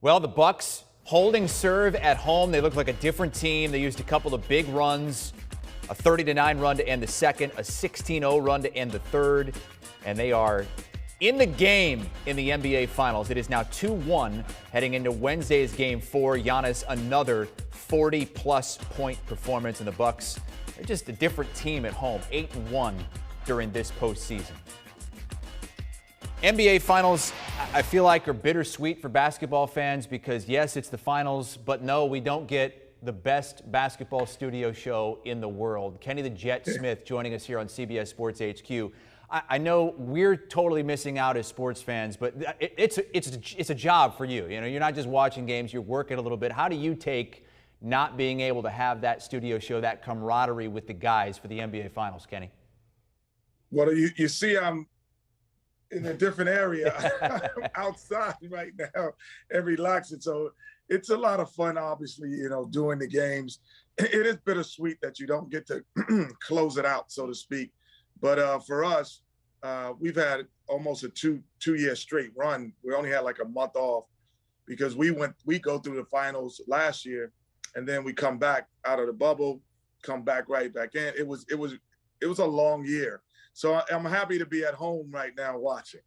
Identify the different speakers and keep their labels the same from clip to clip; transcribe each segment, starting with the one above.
Speaker 1: Well, the Bucks holding serve at home. They look like a different team. They used a couple of big runs, a 30-9 run to end the second, a 16-0 run to end the third, and they are in the game in the NBA Finals. It is now 2-1 heading into Wednesday's Game 4. Giannis, another 40-plus point performance, and the Bucks are just a different team at home, 8-1 during this postseason. NBA Finals, I feel like, are bittersweet for basketball fans because, yes, it's the finals, but no, we don't get the best basketball studio show in the world. Kenny the Jet Smith joining us here on CBS Sports HQ. I know we're totally missing out as sports fans, but it's a job for you. You know, you're not just watching games, you're working a little bit. How do you take not being able to have that studio show, that camaraderie with the guys for the NBA Finals, Kenny?
Speaker 2: Well, you see, I'm in a different area outside right now and relaxing. So it's a lot of fun, obviously, you know, doing the games. It is bittersweet that you don't get to close it out, so to speak. But for us, we've had almost a two-year straight run. We only had like a month off because we go through the finals last year, and then we come back out of the bubble, come back right back in. It was a long year. So I'm happy to be at home right now watching.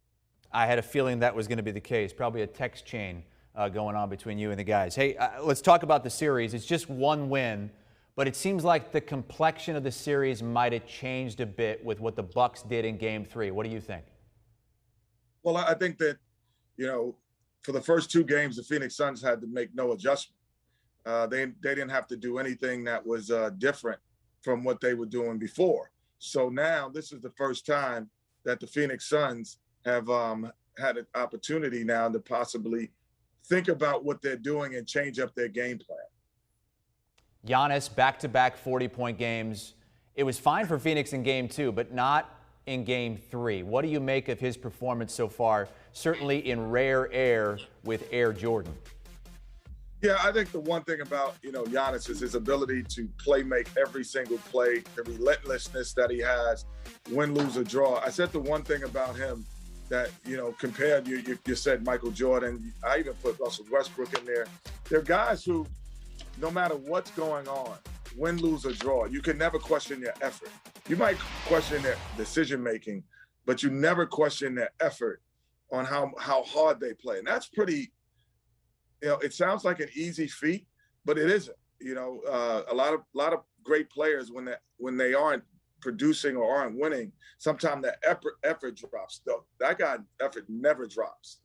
Speaker 1: I had a feeling that was going to be the case. Probably a text chain going on between you and the guys. Hey, let's talk about the series. It's just one win, but it seems like the complexion of the series might have changed a bit with what the Bucks did in Game 3. What do you think?
Speaker 2: Well, I think that, you know, for the first two games, the Phoenix Suns had to make no adjustment. They didn't have to do anything that was different from what they were doing before. So now this is the first time that the Phoenix Suns have had an opportunity now to possibly think about what they're doing and change up their game plan.
Speaker 1: Giannis, back-to-back 40-point games. It was fine for Phoenix in Game 2, but not in Game 3. What do you make of his performance so far, certainly in rare air with Air Jordan?
Speaker 2: Yeah, I think the one thing about, you know, Giannis is his ability to make every single play, the relentlessness that he has, win, lose, or draw. I said the one thing about him that, you know, compared, you said Michael Jordan, I even put Russell Westbrook in there. They're guys who, no matter what's going on, win, lose, or draw, you can never question their effort. You might question their decision-making, but you never question their effort on how hard they play. And that's pretty, you know, it sounds like an easy feat, but it isn't. You know, a lot of great players, when they aren't producing or aren't winning, sometimes the effort drops. Though that guy effort never drops.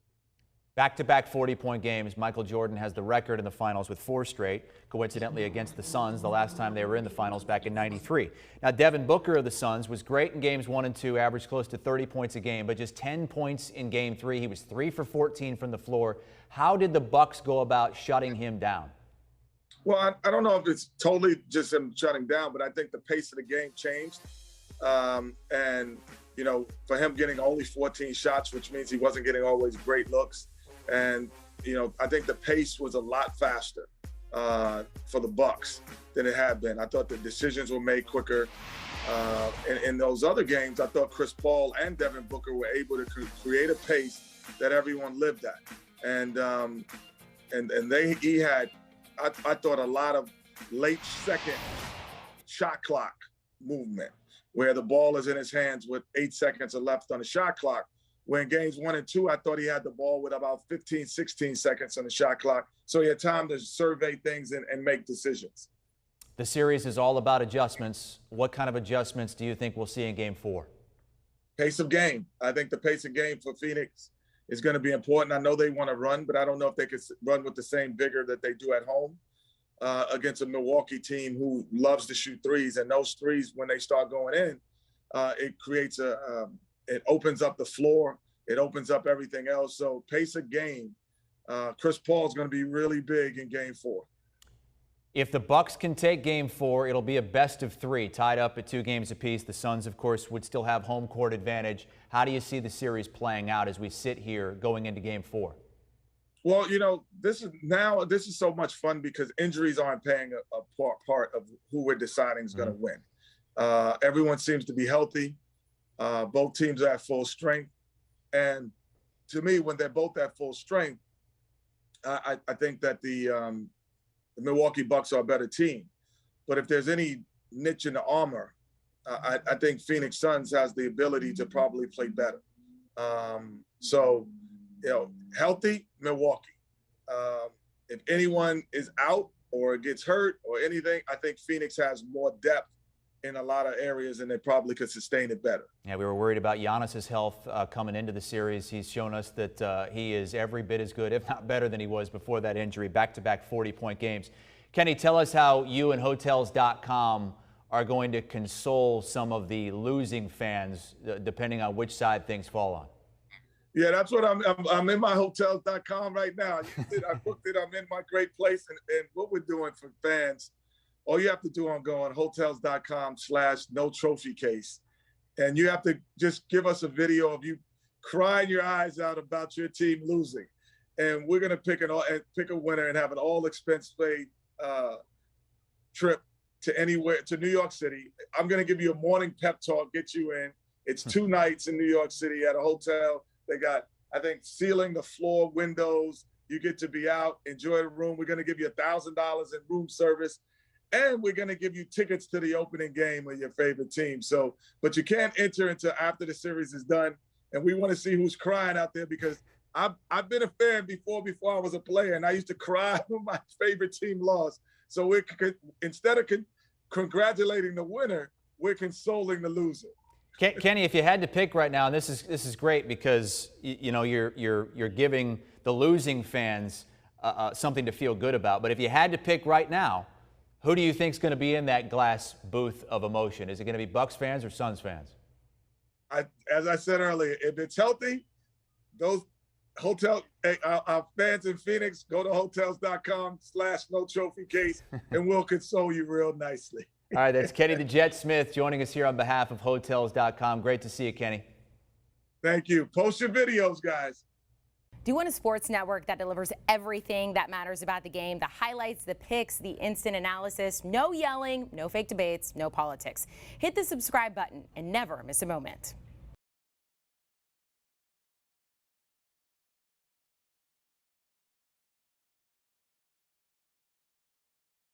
Speaker 1: Back-to-back 40-point games. Michael Jordan has the record in the finals with 4 straight, coincidentally against the Suns the last time they were in the finals back in '93. Now, Devin Booker of the Suns was great in games 1 and 2, averaged close to 30 points a game, but just 10 points in Game 3. He was 3 for 14 from the floor. How did the Bucks go about shutting him down?
Speaker 2: Well, I don't know if it's totally just him shutting down, but I think the pace of the game changed. And, you know, for him getting only 14 shots, which means he wasn't getting always great looks. And, you know, I think the pace was a lot faster for the Bucks than it had been. I thought the decisions were made quicker. In those other games, I thought Chris Paul and Devin Booker were able to create a pace that everyone lived at. And he had, I thought, a lot of late second shot clock movement where the ball is in his hands with 8 seconds left on the shot clock. Where in games 1 and 2, I thought he had the ball with about 15, 16 seconds on the shot clock. So he had time to survey things and make decisions.
Speaker 1: The series is all about adjustments. What kind of adjustments do you think we'll see in Game 4?
Speaker 2: Pace of game. I think the pace of game for Phoenix is going to be important. I know they want to run, but I don't know if they can run with the same vigor that they do at home against a Milwaukee team who loves to shoot threes. And those threes, when they start going in, it creates it opens up the floor. It opens up everything else. So pace of game, Chris Paul is going to be really big in Game 4.
Speaker 1: If the Bucks can take Game 4, it'll be a best of 3, tied up at 2 games apiece. The Suns, of course, would still have home court advantage. How do you see the series playing out as we sit here going into Game 4?
Speaker 2: Well, you know, this is so much fun because injuries aren't playing a part of who we're deciding is going to win. Everyone seems to be healthy. Both teams are at full strength. And to me, when they're both at full strength, I think that the Milwaukee Bucks are a better team. But if there's any niche in the armor, I think Phoenix Suns has the ability to probably play better. So, healthy Milwaukee. If anyone is out or gets hurt or anything, I think Phoenix has more depth in a lot of areas and they probably could sustain it better.
Speaker 1: Yeah, we were worried about Giannis's health coming into the series. He's shown us that he is every bit as good, if not better than he was before that injury, back-to-back 40-point games. Kenny, tell us how you and Hotels.com are going to console some of the losing fans, depending on which side things fall on.
Speaker 2: Yeah, that's what I'm in my Hotels.com right now. I booked it. I'm in my great place. And what we're doing for fans, all you have to do on going Hotels.com/no-trophy-case. And you have to just give us a video of you crying your eyes out about your team losing. And we're going to pick a winner and have an all expense paid trip to anywhere, to New York City. I'm going to give you a morning pep talk, get you in. It's 2 nights in New York City at a hotel. They got, I think, ceiling, the floor, windows. You get to be out, enjoy the room. We're going to give you $1,000 in room service. And we're going to give you tickets to the opening game of your favorite team. So, but you can't enter until after the series is done. And we want to see who's crying out there because I've been a fan before I was a player, and I used to cry when my favorite team lost. So instead of congratulating the winner, we're consoling the loser.
Speaker 1: Kenny, if you had to pick right now, and this is great because you're giving the losing fans something to feel good about. But if you had to pick right now, who do you think is going to be in that glass booth of emotion? Is it going to be Bucks fans or Suns fans?
Speaker 2: As I said earlier, if it's healthy, those our fans in Phoenix, go to Hotels.com/no-trophy-case, and we'll console you real nicely.
Speaker 1: All right, that's Kenny the Jet Smith joining us here on behalf of Hotels.com. Great to see you, Kenny.
Speaker 2: Thank you. Post your videos, guys.
Speaker 3: Do you want a sports network that delivers everything that matters about the game? The highlights, the picks, the instant analysis, no yelling, no fake debates, no politics. Hit the subscribe button and never miss a moment.